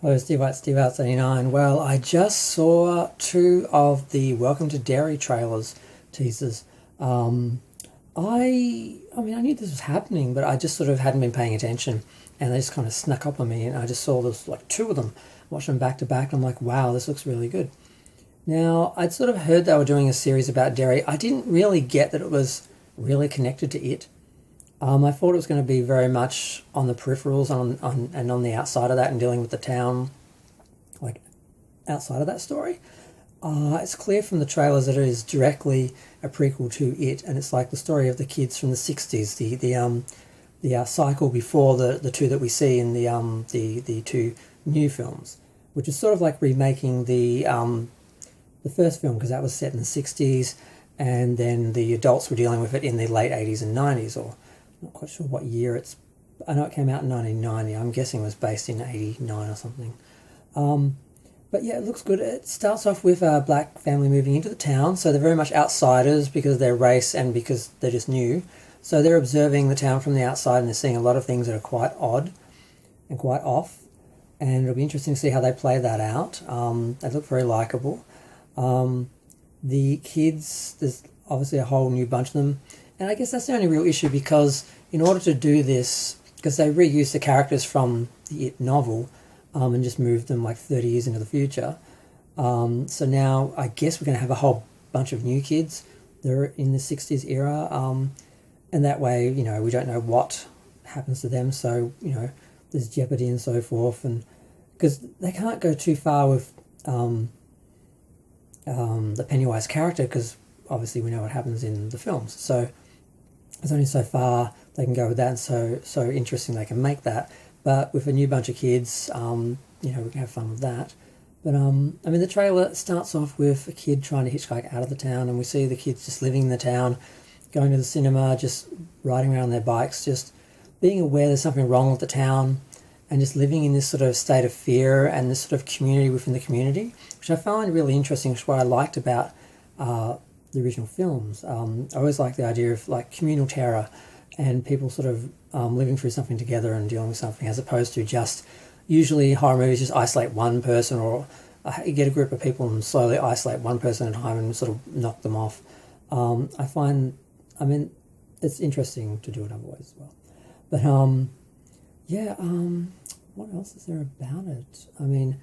Hello, Steve out 79. Well, I just saw two of the Welcome to Derry trailers, teasers. Um, I mean, I knew this was happening, but I just sort of hadn't been paying attention, and they just kind of snuck up on me, and I just saw this like two of them, watched them back to back, and I'm like, wow, this looks really good. Now, I'd sort of heard they were doing a series about Derry. I didn't really get that it was really connected to it. I thought it was going to be very much on the peripherals and on the outside of that and dealing with the town, like outside of that story. It's clear from the trailers that it is directly a prequel to it, and it's like the story of the kids from the '60s, the cycle before the two that we see in the two new films, which is sort of like remaking the first film because that was set in the '60s, and then the adults were dealing with it in the late '80s and '90s, or not quite sure what year it's. I know it came out in 1990. I'm guessing it was based in '89 or something. Um, but yeah, it looks good. It starts off with a black family moving into the town, so they're very much outsiders because of their race and because they're just new. So they're observing the town from the outside and they're seeing a lot of things that are quite odd and quite off. And it'll be interesting to see how they play that out. They look very likable. Um, the kids, there's obviously a whole new bunch of them. And I guess that's the only real issue because in order to do this, because they reused the characters from the It novel and just moved them like 30 years into the future. So now I guess we're going to have a whole bunch of new kids that are in the '60s era. And that way, we don't know what happens to them. So, there's jeopardy and so forth. And because they can't go too far with the Pennywise character because obviously we know what happens in the films. So there's only so far they can go with that, and so interesting they can make that. But with a new bunch of kids, we can have fun with that. But I mean, the trailer starts off with a kid trying to hitchhike out of the town, and we see the kids just living in the town, going to the cinema, just riding around on their bikes, just being aware there's something wrong with the town, and just living in this sort of state of fear and this sort of community within the community, which I find really interesting. Which is what I liked about the original films. I always liked the idea of like communal terror and people sort of living through something together and dealing with something, as opposed to just usually horror movies just isolate one person, or you get a group of people and slowly isolate one person at a time and sort of knock them off. I find, I mean, it's interesting to do it otherwise as well. But yeah, what else is there about it? I mean,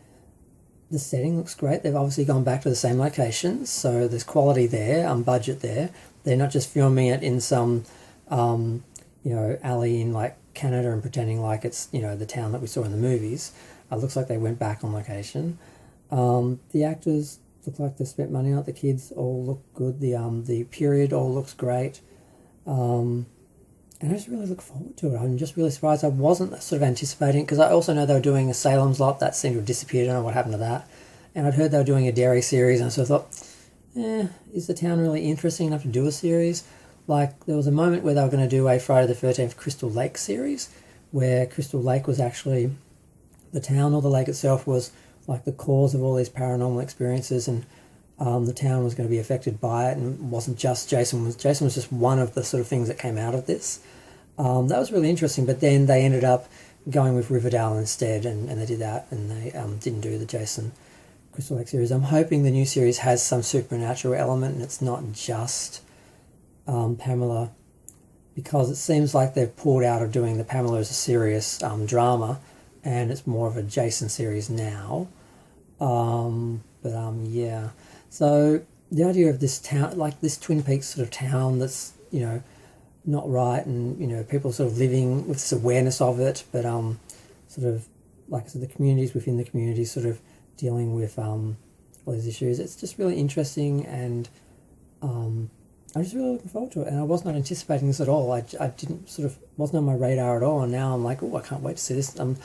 the setting looks great. They've obviously gone back to the same locations, so there's quality there, budget there. They're not just filming it in some, alley in like Canada and pretending like it's, the town that we saw in the movies. It looks like they went back on location. The actors look like they spent money on it. The kids all look good. The period all looks great. And I just really look forward to it. I'm just really surprised I wasn't sort of anticipating, because I also know they were doing a Salem's Lot that seemed to have disappeared. I don't know what happened to that. And I'd heard they were doing a Derry series, and so I thought, is the town really interesting enough to do a series? Like, there was a moment where they were going to do a Friday the 13th Crystal Lake series, where Crystal Lake was actually the town, or the lake itself was like the cause of all these paranormal experiences, and the town was going to be affected by it, and it wasn't just Jason was just one of the sort of things that came out of this. That was really interesting, but then they ended up going with Riverdale instead, and they did that, and they didn't do the Jason Crystal Lake series. I'm hoping the new series has some supernatural element and it's not just Pamela, because it seems like they've pulled out of doing the Pamela as a serious drama, and it's more of a Jason series now. Yeah. So the idea of this town, like this Twin Peaks sort of town that's, not right, and, people sort of living with this awareness of it, but sort of, like I said, the communities within the community sort of dealing with all these issues. It's just really interesting, and I'm just really looking forward to it. And I was not anticipating this at all. I didn't sort of, wasn't on my radar at all, and now I'm like, oh, I can't wait to see this. I'm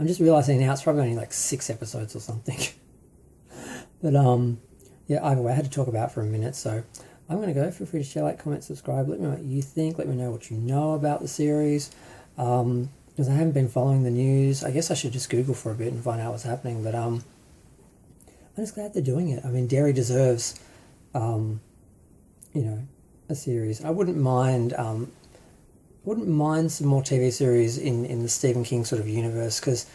just realising now it's probably only like 6 episodes or something. But yeah, either way, I had to talk about it for a minute, so I'm going to go. Feel free to share, like, comment, subscribe. Let me know what you think. Let me know what you know about the series. Because I haven't been following the news. I guess I should just Google for a bit and find out what's happening. But I'm just glad they're doing it. I mean, Derry deserves, a series. I wouldn't mind some more TV series in the Stephen King sort of universe, because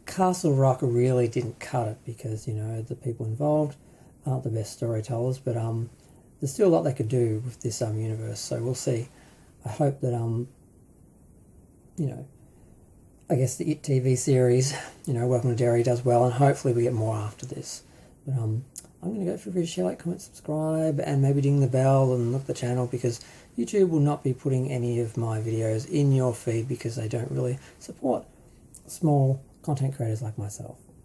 Castle Rock really didn't cut it because, you know, the people involved aren't the best storytellers, but there's still a lot they could do with this universe, so we'll see. I hope that you know, I guess the It TV series, you know, Welcome to Derry does well, and hopefully we get more after this. But I'm going to go feel free to share, like, comment, subscribe, and maybe ding the bell and look at the channel, because YouTube will not be putting any of my videos in your feed because they don't really support small content creators like myself.